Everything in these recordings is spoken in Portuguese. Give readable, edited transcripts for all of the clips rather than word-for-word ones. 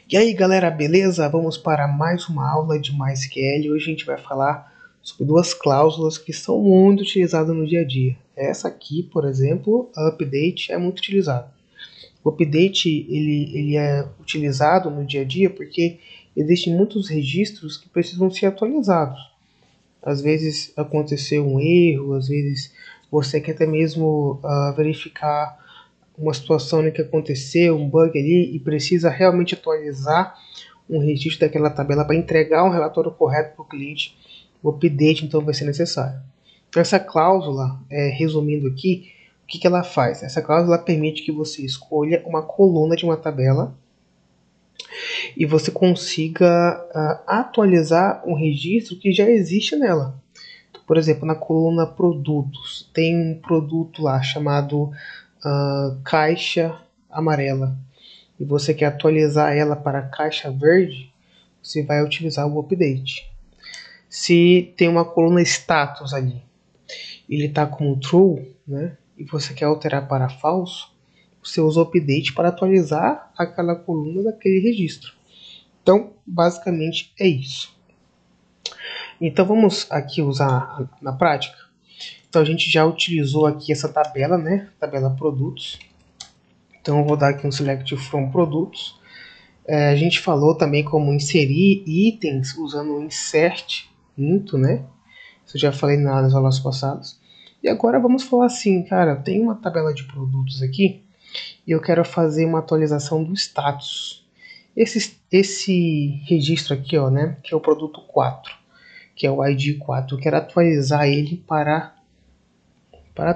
E aí galera, beleza? Vamos para mais uma aula de MySQL. Hoje a gente vai falar sobre duas cláusulas que são muito utilizadas no dia a dia. Essa aqui, por exemplo, a update é muito utilizada. O update ele é utilizado no dia a dia porque existem muitos registros que precisam ser atualizados. Às vezes aconteceu um erro, às vezes você quer até mesmo verificar uma situação que aconteceu, um bug ali, e precisa realmente atualizar um registro daquela tabela para entregar um relatório correto para o cliente. O update então vai ser necessário. Então, essa cláusula, resumindo aqui, o que ela faz? Essa cláusula permite que você escolha uma coluna de uma tabela e você consiga atualizar um registro que já existe nela. Então, por exemplo, na coluna produtos, tem um produto lá chamado caixa amarela e você quer atualizar ela para a caixa verde, você vai utilizar o update. Se tem uma coluna status ali, ele está como true, né, e você quer alterar para falso, você usa o update para atualizar aquela coluna daquele registro. Então, basicamente é isso. Então vamos aqui usar na prática. Então a gente já utilizou aqui essa tabela, né, tabela produtos. Então eu vou dar aqui um select from produtos. A gente falou também como inserir itens usando o insert into, né? Isso eu já falei nas aulas passadas. E agora vamos falar assim, cara, tem uma tabela de produtos aqui e eu quero fazer uma atualização do status. Esse registro aqui, ó, né, que é o produto 4, que é o ID 4, eu quero atualizar ele para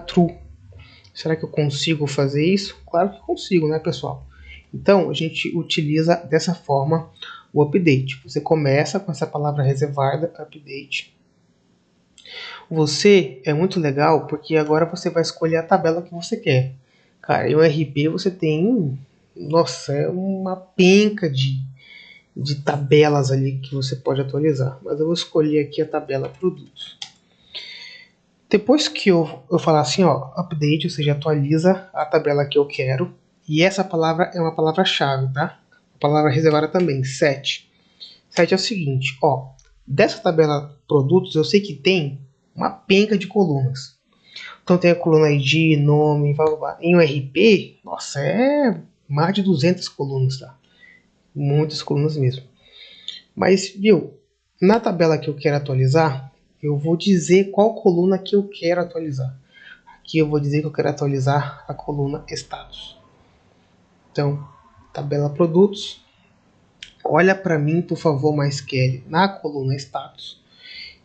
true. Será que eu consigo fazer isso? Claro que consigo, né, pessoal? Então, a gente utiliza dessa forma o update. Você começa com essa palavra reservada, update. Você é muito legal porque agora você vai escolher a tabela que você quer. Cara, em um RP você tem, nossa, é uma penca de tabelas ali que você pode atualizar. Mas eu vou escolher aqui a tabela produtos. Depois que eu falar assim, ó, update, ou seja, atualiza a tabela que eu quero. E essa palavra é uma palavra-chave, tá? A palavra reservada também, set. Set é o seguinte, ó, dessa tabela produtos eu sei que tem uma penca de colunas. Então tem a coluna ID, nome, blá, blá, blá. Em um RP, nossa, é mais de 200 colunas, tá? Muitas colunas mesmo. Mas, viu, na tabela que eu quero atualizar, eu vou dizer qual coluna que eu quero atualizar. Aqui eu vou dizer que eu quero atualizar a coluna status. Então, tabela produtos. Olha para mim, por favor, MySQL, na coluna status.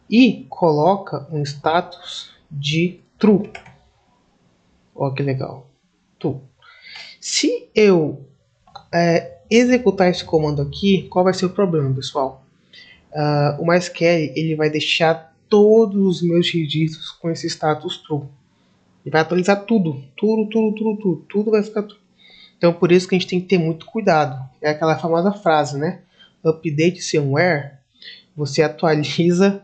E coloca um status de true. Olha que legal. True. Se eu executar esse comando aqui, qual vai ser o problema, pessoal? O MySQL ele vai deixar todos os meus registros com esse status true. Ele vai atualizar tudo. Tudo vai ficar true. Então, por isso que a gente tem que ter muito cuidado. É aquela famosa frase, né? Update somewhere. Você atualiza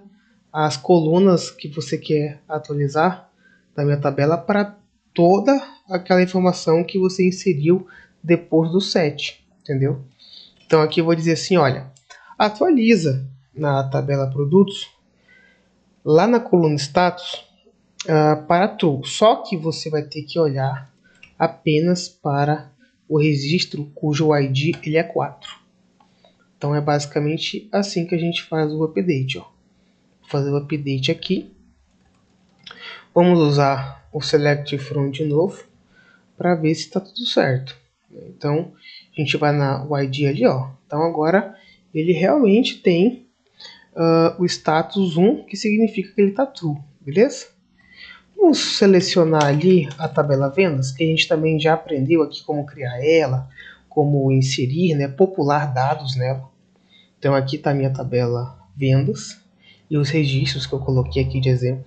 as colunas que você quer atualizar da minha tabela para toda aquela informação que você inseriu depois do set, entendeu? Então aqui eu vou dizer assim, olha, atualiza na tabela produtos, lá na coluna status, para true. Só que você vai ter que olhar apenas para o registro cujo ID ele é 4. Então é basicamente assim que a gente faz o update. Ó. Vou fazer o update aqui. Vamos usar o select from de novo para ver se está tudo certo. Então a gente vai na ID ali, ó. Então agora ele realmente tem o status 1, que significa que ele está true, beleza? Vamos selecionar ali a tabela vendas, que a gente também já aprendeu aqui como criar ela, como inserir, né, popular dados nela. Então aqui está a minha tabela vendas e os registros que eu coloquei aqui de exemplo.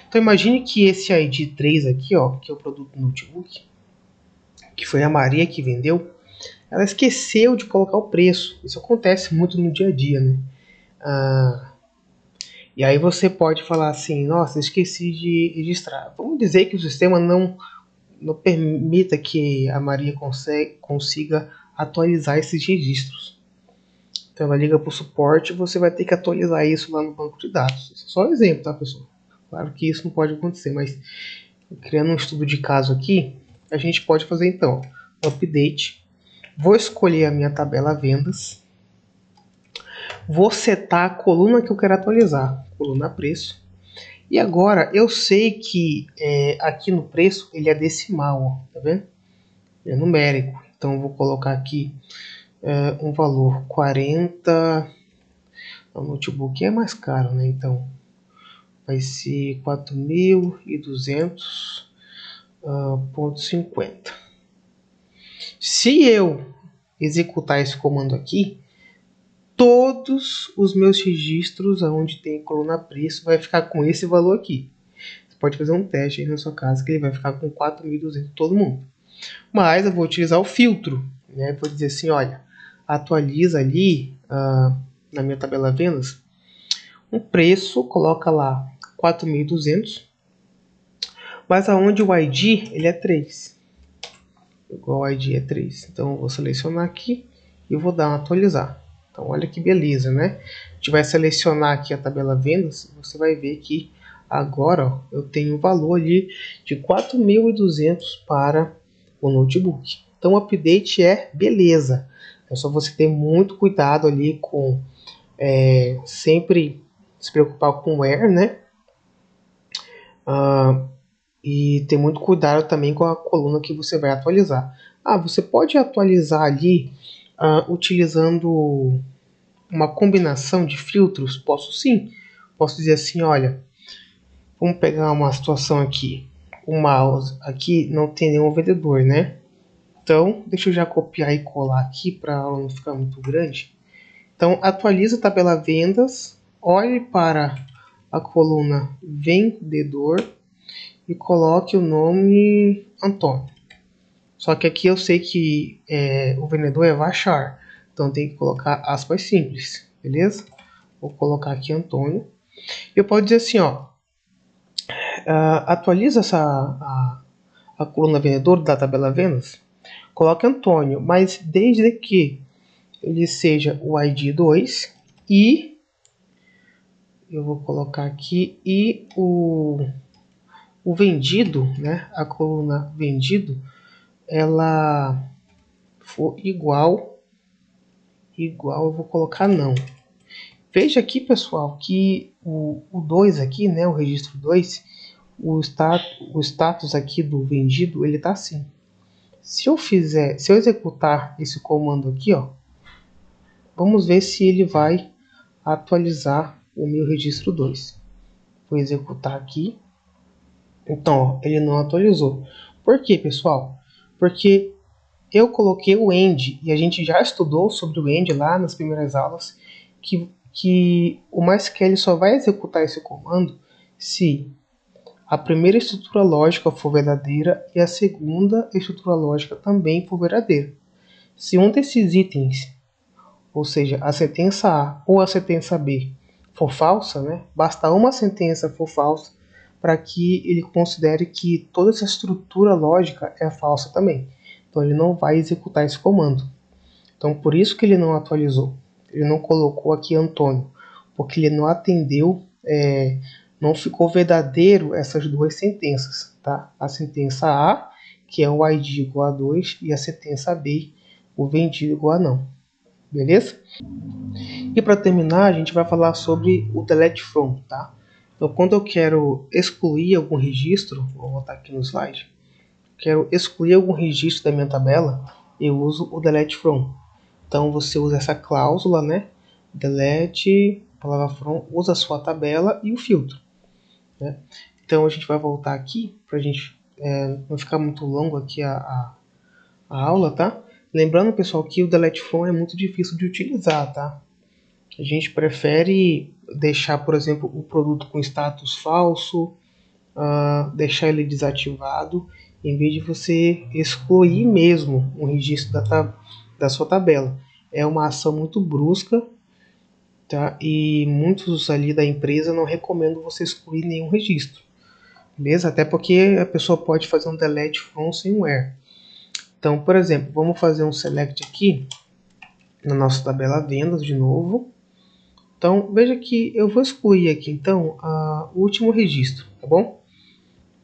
Então imagine que esse ID 3 aqui, ó, que é o produto notebook, que foi a Maria que vendeu, ela esqueceu de colocar o preço. Isso acontece muito no dia a dia, né? E aí você pode falar assim, nossa, esqueci de registrar. Vamos dizer que o sistema não permita que a Maria consiga atualizar esses registros. Então ela liga para o suporte, você vai ter que atualizar isso lá no banco de dados. Isso é só um exemplo, tá, pessoal? Claro que isso não pode acontecer, mas criando um estudo de caso aqui, a gente pode fazer então update. Vou escolher a minha tabela vendas. Vou setar a coluna que eu quero atualizar, coluna preço. E agora eu sei que aqui no preço ele é decimal, ó, tá vendo? É numérico. Então eu vou colocar aqui um valor 40. O notebook é mais caro, né? Então vai ser 4.200,50. Se eu executar esse comando aqui, todos os meus registros onde tem coluna preço vai ficar com esse valor aqui. Você pode fazer um teste aí na sua casa que ele vai ficar com 4.200 todo mundo. Mas eu vou utilizar o filtro, né? Vou dizer assim, olha, atualiza ali na minha tabela vendas um preço, coloca lá 4.200, mas aonde o ID ele é 3. Igual o ID é 3. Então eu vou selecionar aqui e vou dar um atualizar. Então olha que beleza, né? A gente vai selecionar aqui a tabela vendas, você vai ver que agora ó, eu tenho o valor ali de 4.200 para o notebook. Então o update é beleza. É só você ter muito cuidado ali com sempre se preocupar com o wear, né? E ter muito cuidado também com a coluna que você vai atualizar. Você pode atualizar ali utilizando uma combinação de filtros? Posso sim. Posso dizer assim, olha, vamos pegar uma situação aqui. O mouse aqui não tem nenhum vendedor, né? Então, deixa eu já copiar e colar aqui para a aula não ficar muito grande. Então, atualiza a tabela vendas, olhe para a coluna vendedor e coloque o nome Antônio. Só que aqui eu sei que o vendedor é Vachar, então tem que colocar aspas simples, beleza? Vou colocar aqui Antônio. Eu posso dizer assim, ó, atualiza a coluna vendedor da tabela vendas, coloque Antônio, mas desde que ele seja o ID 2 e eu vou colocar aqui e o vendido, né? A coluna vendido, ela for igual, eu vou colocar não. Veja aqui, pessoal, que o 2 aqui, né? O registro 2, o status aqui do vendido, ele tá assim. Se eu executar esse comando aqui, ó, vamos ver se ele vai atualizar o meu registro 2. Vou executar aqui. Então, ó, ele não atualizou. Por quê, pessoal? Porque eu coloquei o end, e a gente já estudou sobre o end lá nas primeiras aulas, que o MySQL só vai executar esse comando se a primeira estrutura lógica for verdadeira e a segunda estrutura lógica também for verdadeira. Se um desses itens, ou seja, a sentença A ou a sentença B, for falsa, né? Basta uma sentença for falsa para que ele considere que toda essa estrutura lógica é falsa também. Então ele não vai executar esse comando. Então por isso que ele não atualizou. Ele não colocou aqui Antônio, porque ele não atendeu, não ficou verdadeiro essas duas sentenças, tá? A sentença A, que é o ID igual a 2, e a sentença B, o vendido igual a não. Beleza? E para terminar, a gente vai falar sobre o delete from, tá? Então, quando eu quero excluir algum registro, vou botar aqui no slide, quero excluir algum registro da minha tabela, eu uso o delete from. Então, você usa essa cláusula, né? Delete, palavra from, usa a sua tabela e o filtro, né? Então, a gente vai voltar aqui, para a gente não ficar muito longo aqui a aula, tá? Lembrando, pessoal, que o delete from é muito difícil de utilizar, tá? A gente prefere deixar, por exemplo, o produto com status falso, deixar ele desativado, em vez de você excluir mesmo um registro da sua tabela. É uma ação muito brusca, tá? E muitos ali da empresa não recomendam você excluir nenhum registro, beleza? Até porque a pessoa pode fazer um delete from sem where. Então, por exemplo, vamos fazer um select aqui na nossa tabela vendas de novo. Então, veja que eu vou excluir aqui, então, o último registro, tá bom?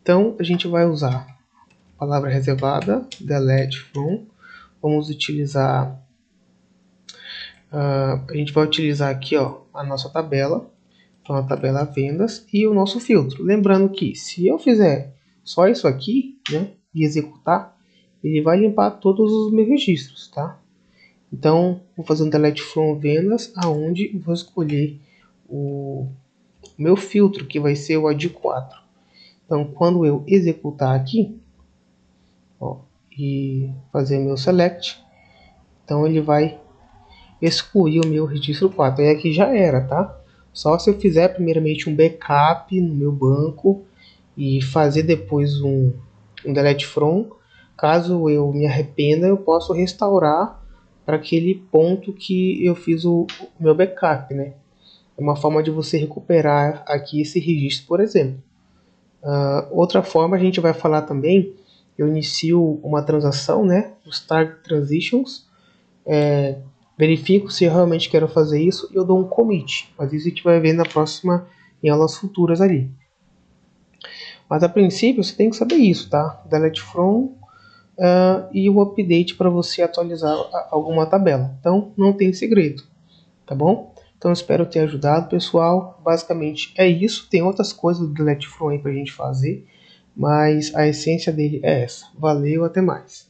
Então, a gente vai usar a palavra reservada, delete from. Vamos utilizar, a gente vai utilizar aqui, ó, a nossa tabela. Então, a tabela vendas e o nosso filtro. Lembrando que se eu fizer só isso aqui, né, e executar, ele vai limpar todos os meus registros, tá? Então, vou fazer um delete from vendas, aonde vou escolher o meu filtro, que vai ser o AD4. Então, quando eu executar aqui, ó, e fazer meu select, então ele vai excluir o meu registro 4. E aqui já era, tá? Só se eu fizer primeiramente um backup no meu banco e fazer depois um delete from. Caso eu me arrependa, eu posso restaurar para aquele ponto que eu fiz o meu backup, né? É uma forma de você recuperar aqui esse registro, por exemplo. Outra forma, a gente vai falar também, eu inicio uma transação, né? Os Target Transitions, verifico se eu realmente quero fazer isso e eu dou um commit. Mas isso a gente vai ver na próxima, em aulas futuras ali. Mas a princípio você tem que saber isso, tá? Delete from e o update para você atualizar alguma tabela. Então não tem segredo, tá bom? Então espero ter ajudado, pessoal. Basicamente é isso. Tem outras coisas do delete from aí para a gente fazer, mas a essência dele é essa. Valeu, até mais.